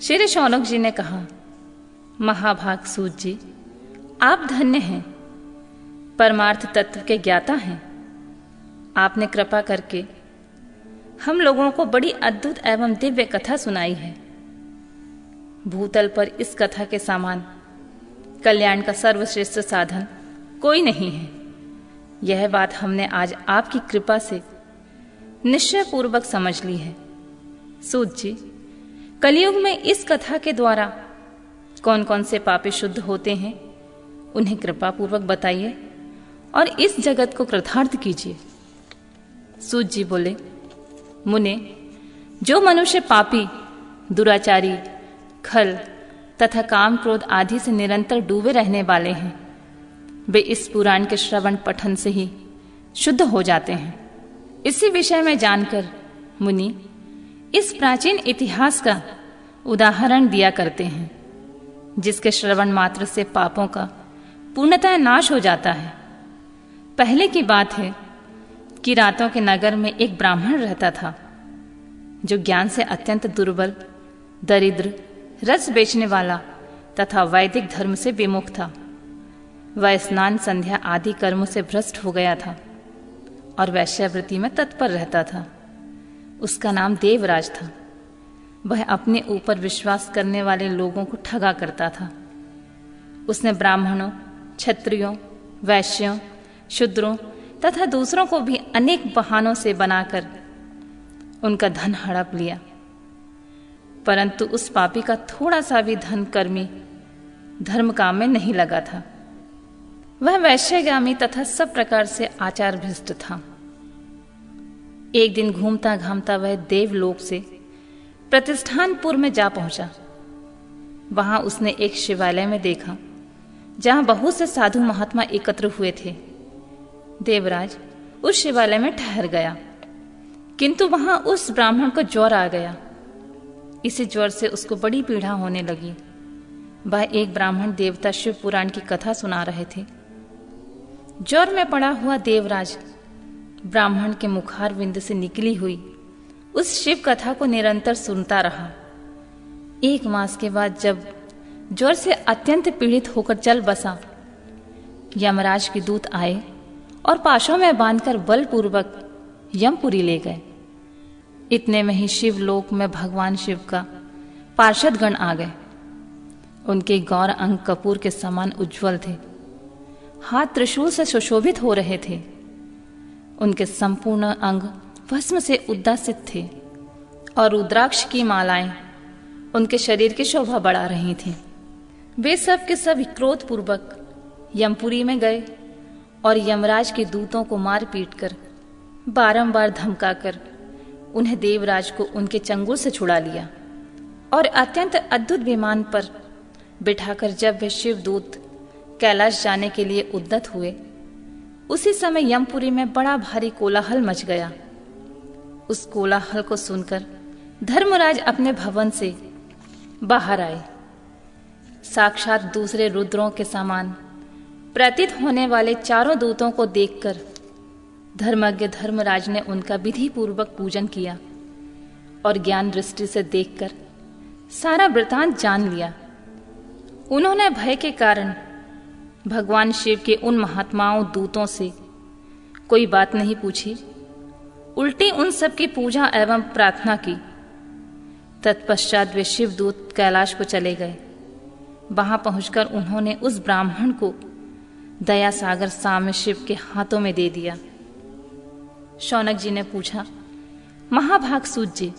श्री शौनक जी ने कहा, महाभाग सूत जी, आप धन्य हैं, परमार्थ तत्व के ज्ञाता हैं। आपने कृपा करके हम लोगों को बड़ी अद्भुत एवं दिव्य कथा सुनाई है। भूतल पर इस कथा के समान कल्याण का सर्वश्रेष्ठ साधन कोई नहीं है। यह बात हमने आज आपकी कृपा से निश्चय पूर्वक समझ ली है। सूत जी, कलयुग में इस कथा के द्वारा कौन कौन से पापी शुद्ध होते हैं, उन्हें कृपा पूर्वक बताइए और इस जगत को कृतार्थ कीजिए। सूत जी बोले, मुने, जो मनुष्य पापी, दुराचारी, खल तथा काम क्रोध आदि से निरंतर डूबे रहने वाले हैं, वे इस पुराण के श्रवण पठन से ही शुद्ध हो जाते हैं। इसी विषय में जानकर मुनि इस प्राचीन इतिहास का उदाहरण दिया करते हैं, जिसके श्रवण मात्र से पापों का पूर्णतः नाश हो जाता है। पहले की बात है कि रातों के नगर में एक ब्राह्मण रहता था, जो ज्ञान से अत्यंत दुर्बल, दरिद्र, रस बेचने वाला तथा वैदिक धर्म से विमुख था। वह स्नान, संध्या आदि कर्मों से भ्रष्ट हो गया था और वैश्यावृत्ति में तत्पर रहता था। उसका नाम देवराज था। वह अपने ऊपर विश्वास करने वाले लोगों को ठगा करता था। उसने ब्राह्मणों, क्षत्रियों, वैश्यों, शूद्रों तथा दूसरों को भी अनेक बहानों से बनाकर उनका धन हड़प लिया, परंतु उस पापी का थोड़ा सा भी धन कर्मी धर्म काम में नहीं लगा था। वह वैश्यगामी तथा सब प्रकार से आचार भ्रष्ट था। एक दिन घूमता घामता वह देवलोक से प्रतिष्ठानपुर में जा पहुंचा। वहां उसने एक शिवालय में देखा, जहां बहुत से साधु महात्मा एकत्र हुए थे। देवराज उस शिवालय में ठहर गया, किंतु वहां उस ब्राह्मण को ज्वर आ गया। इसी ज्वर से उसको बड़ी पीड़ा होने लगी। वह एक ब्राह्मण देवता शिव पुराण की कथा सुना रहे थे। ज्वर में पड़ा हुआ देवराज ब्राह्मण के मुखारविंद से निकली हुई उस शिव कथा को निरंतर सुनता रहा। 1 मास के बाद जब ज्वर से अत्यंत पीड़ित होकर चल बसा, यमराज के दूत आए और पाशों में बांधकर बलपूर्वक यमपुरी ले गए। इतने में ही शिवलोक में भगवान शिव का पार्षद गण आ गए। उनके गौर अंग कपूर के समान उज्जवल थे, हाथ त्रिशूल से सुशोभित हो रहे थे। उनके संपूर्ण अंग भस्म से उद्दासित थे और रुद्राक्ष की मालाएं उनके शरीर की शोभा बढ़ा रही थीं। वे सब के सब क्रोधपूर्वक यमपुरी में गए और यमराज के दूतों को मार पीट कर, बारंबार धमकाकर उन्हें देवराज को उनके चंगुल से छुड़ा लिया और अत्यंत अद्भुत विमान पर बिठाकर जब वे शिवदूत कैलाश जाने के लिए उद्यत हुए, उसी समय यमपुरी में बड़ा भारी कोलाहल मच गया। उस कोलाहल को सुनकर धर्मराज अपने भवन से बाहर आए। साक्षात दूसरे रुद्रों के समान प्रतीत होने वाले चारों दूतों को देखकर धर्मज्ञ धर्मराज ने उनका विधि पूर्वक पूजन किया और ज्ञान दृष्टि से देखकर सारा वृतांत जान लिया। उन्होंने भय के कारण भगवान शिव के उन महात्माओं दूतों से कोई बात नहीं पूछी, उल्टी उन सब की पूजा एवं प्रार्थना की। तत्पश्चात वे शिवदूत कैलाश को चले गए। वहां पहुंचकर उन्होंने उस ब्राह्मण को दया सागर साम्य शिव के हाथों में दे दिया। शौनक जी ने पूछा, महाभाग सूत जी,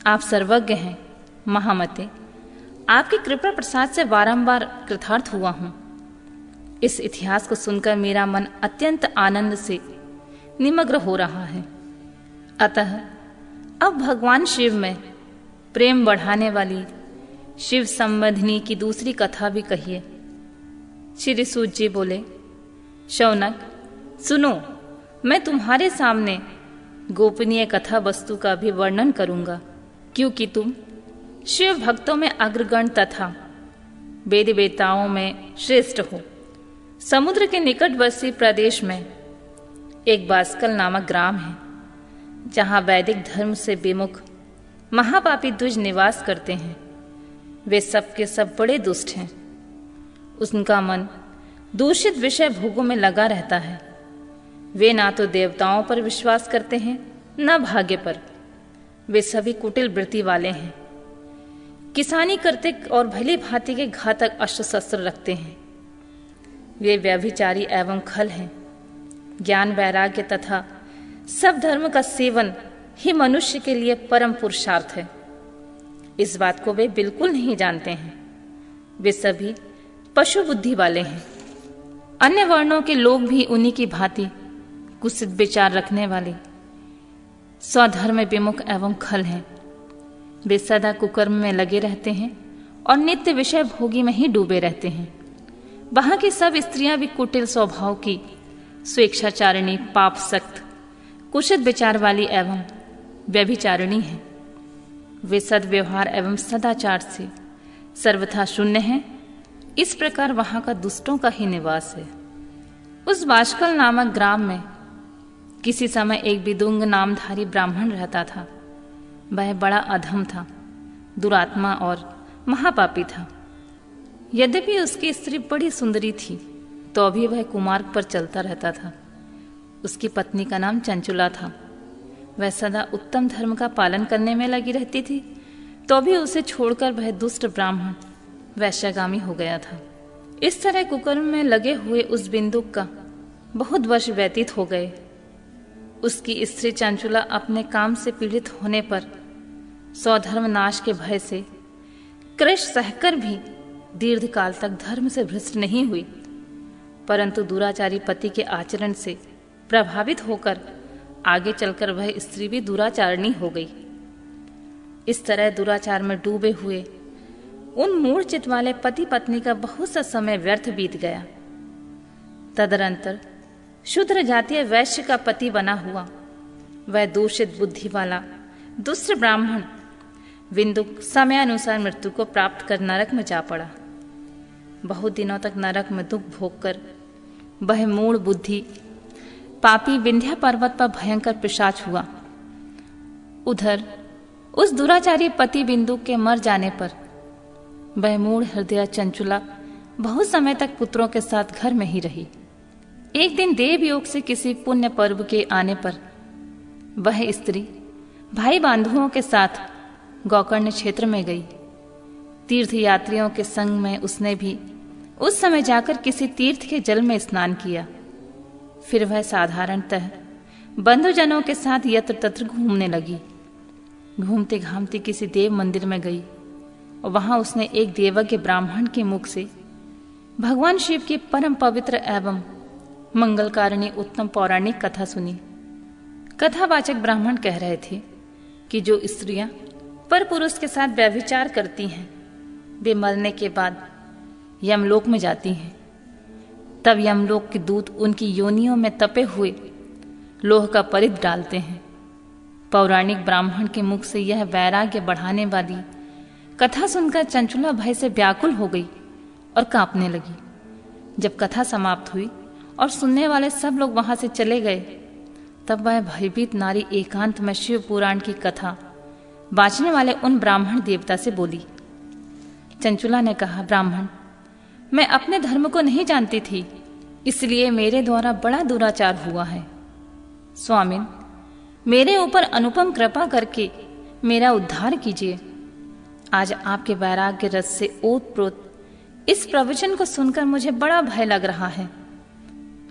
आप सर्वज्ञ हैं, महामते, आपकी कृपा प्रसाद से बारंबार कृतार्थ हुआ हूं। इस इतिहास को सुनकर मेरा मन अत्यंत आनंद से निमग्न हो रहा है। अतः अब भगवान शिव में प्रेम बढ़ाने वाली शिव संबंधिनी की दूसरी कथा भी कहिए। श्री सूत जी बोले, शौनक सुनो, मैं तुम्हारे सामने गोपनीय कथा वस्तु का भी वर्णन करूंगा, क्योंकि तुम शिव भक्तों में अग्रगण तथा वेद वेताओं में श्रेष्ठ हो। समुद्र के निकटवर्ती प्रदेश में एक बास्कल नामक ग्राम है, जहां वैदिक धर्म से विमुख महापापी द्विज निवास करते हैं। वे सब के सब बड़े दुष्ट हैं। उनका मन दूषित विषय भोगों में लगा रहता है। वे ना तो देवताओं पर विश्वास करते हैं, न भाग्य पर। वे सभी कुटिल वृत्ति वाले हैं। किसानी करते और भली भांति के घातक अस्त्र शस्त्र रखते हैं। वे व्यभिचारी एवं खल हैं। ज्ञान वैराग्य तथा सब धर्म का सेवन ही मनुष्य के लिए परम पुरुषार्थ है। इस बात को वे बिल्कुल नहीं जानते हैं। वे सभी पशु बुद्धि वाले हैं। अन्य वर्णों के लोग भी उन्हीं की भांति कुत्सित विचार रखने वाले स्वधर्म विमुख एवं खल हैं। वे सदा कुकर्म में लगे रहते हैं और नित्य विषय भोगी में ही डूबे रहते हैं। वहां की सब स्त्रियां भी कुटिल स्वभाव की, स्वेच्छाचारिणी, पाप सक्त, कुशित विचार वाली एवं व्यभिचारिणी हैं। वे सद्व्यवहार एवं सदाचार से सर्वथा शून्य हैं। इस प्रकार वहां का दुष्टों का ही निवास है। उस बाष्कल नामक ग्राम में किसी समय एक विदुंग नामधारी ब्राह्मण रहता था। वह बड़ा अधम था, दुरात्मा और महापापी था। यद्यपि उसकी स्त्री बड़ी सुंदरी थी, तो भी वह कुमार्ग पर चलता रहता था। उसकी पत्नी का नाम चंचुला था। वह सदा उत्तम धर्म का पालन करने में लगी रहती थी, तो भी उसे छोड़कर वह दुष्ट ब्राह्मण वैश्यगामी हो गया था। इस तरह कुकर्म में लगे हुए उस बिंदुक का बहुत वर्ष व्यतीत हो गए। उसकी स्त्री चंचुला अपने काम से पीड़ित होने पर स्वधर्म नाश के भय से क्लेश सहकर भी दीर्घ काल तक धर्म से भ्रष्ट नहीं हुई, परंतु दुराचारी पति के आचरण से प्रभावित होकर आगे चलकर वह स्त्री भी दुराचारणी हो गई। इस तरह दुराचार में डूबे हुए उन मूढ़ चित्त वाले पति पत्नी का बहुत सा समय व्यर्थ बीत गया। तदनंतर शूद्र जातीय वैश्य का पति बना हुआ वह दूषित बुद्धि वाला दुष्ट ब्राह्मण विंदुक समयानुसार मृत्यु को प्राप्त कर नरक में जा पड़ा। बहुत दिनों तक नरक में दुख भोगकर वह मूढ़ बुद्धि पापी विंध्या पर्वत पर भयंकर पिशाच हुआ। उधर उस दुराचारी पति बिंदु के मर जाने पर वह मूढ़ हृदय चंचुला बहुत समय तक पुत्रों के साथ घर में ही रही। एक दिन देवयोग से किसी पुण्य पर्व के आने पर वह स्त्री भाई बंधुओं के साथ गोकर्ण क्षेत्र में गई। तीर्थ यात्रियों के संग में उसने भी उस समय जाकर किसी तीर्थ के जल में स्नान किया। फिर वह साधारणतः बंधुजनों के साथ यत्र तत्र घूमने लगी। घूमते घामते किसी देव मंदिर में गई और वहां उसने एक देवज्ञ ब्राह्मण के मुख से भगवान शिव की परम पवित्र एवं मंगलकारिणी उत्तम पौराणिक कथा सुनी। कथावाचक ब्राह्मण कह रहे थे कि जो स्त्रियां पर पुरुष के साथ व्यभिचार करती हैं वे मरने के बाद यमलोक में जाती हैं। तब यमलोक के दूत उनकी योनियों में तपे हुए लोह का परिध डालते हैं। पौराणिक ब्राह्मण के मुख से यह वैराग्य बढ़ाने वाली कथा सुनकर चंचुला भय से व्याकुल हो गई और कांपने लगी। जब कथा समाप्त हुई और सुनने वाले सब लोग वहां से चले गए, तब वह भयभीत नारी एकांत में शिव पुराण की कथा बांचने वाले उन ब्राह्मण देवता से बोली। चंचुला ने कहा, ब्राह्मण, मैं अपने धर्म को नहीं जानती थी, इसलिए मेरे द्वारा बड़ा दुराचार हुआ है। स्वामिन, मेरे ऊपर अनुपम कृपा करके मेरा उद्धार कीजिए। आज आपके वैराग्य रस से ओतप्रोत इस प्रवचन को सुनकर मुझे बड़ा भय लग रहा है।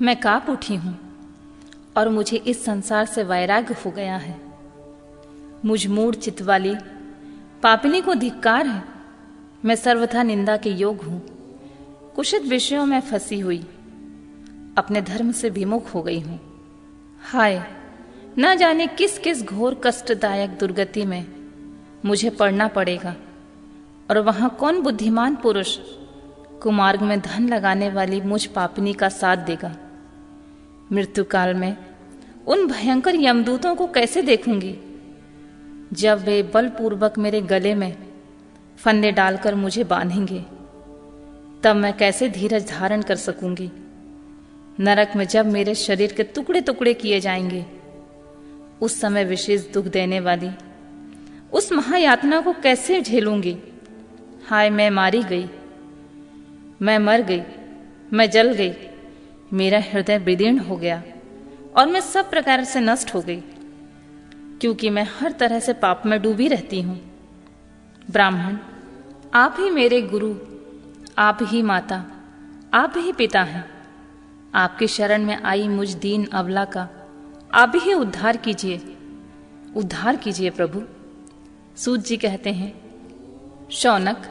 मैं कांप उठी हूं और मुझे इस संसार से वैराग्य हो गया है। मुझ मूढ़ चित्त वाली पापिनी को धिक्कार है। मैं सर्वथा निंदा के योग हूं। कुशित विषयों में फंसी हुई अपने धर्म से विमुख हो गई हूं। हाय, न जाने किस किस घोर कष्टदायक दुर्गति में मुझे पड़ना पड़ेगा और वहां कौन बुद्धिमान पुरुष कुमार्ग में धन लगाने वाली मुझ पापिनी का साथ देगा। मृत्यु काल में उन भयंकर यमदूतों को कैसे देखूंगी जब वे बलपूर्वक मेरे गले में फंदे डालकर मुझे बांधेंगे। तब मैं कैसे धीरज धारण कर सकूंगी। नरक में जब मेरे शरीर के टुकड़े टुकड़े किए जाएंगे, उस समय विशेष दुख देने वाली उस महायातना को कैसे झेलूंगी। हाय मैं मारी गई, मैं मर गई, मैं जल गई, मेरा हृदय विदीर्ण हो गया और मैं सब प्रकार से नष्ट हो गई, क्योंकि मैं हर तरह से पाप में डूबी रहती हूँ। ब्राह्मण, आप ही मेरे गुरु, आप ही माता, आप ही पिता हैं। आपकी शरण में आई मुझ दीन अबला का आप ही उद्धार कीजिए, उद्धार कीजिए प्रभु। सूत जी कहते हैं, शौनक,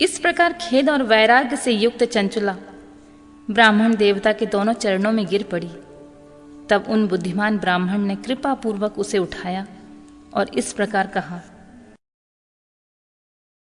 इस प्रकार खेद और वैराग्य से युक्त चंचुला ब्राह्मण देवता के दोनों चरणों में गिर पड़ी। तब उन बुद्धिमान ब्राह्मण ने कृपा पूर्वक उसे उठाया और इस प्रकार कहा,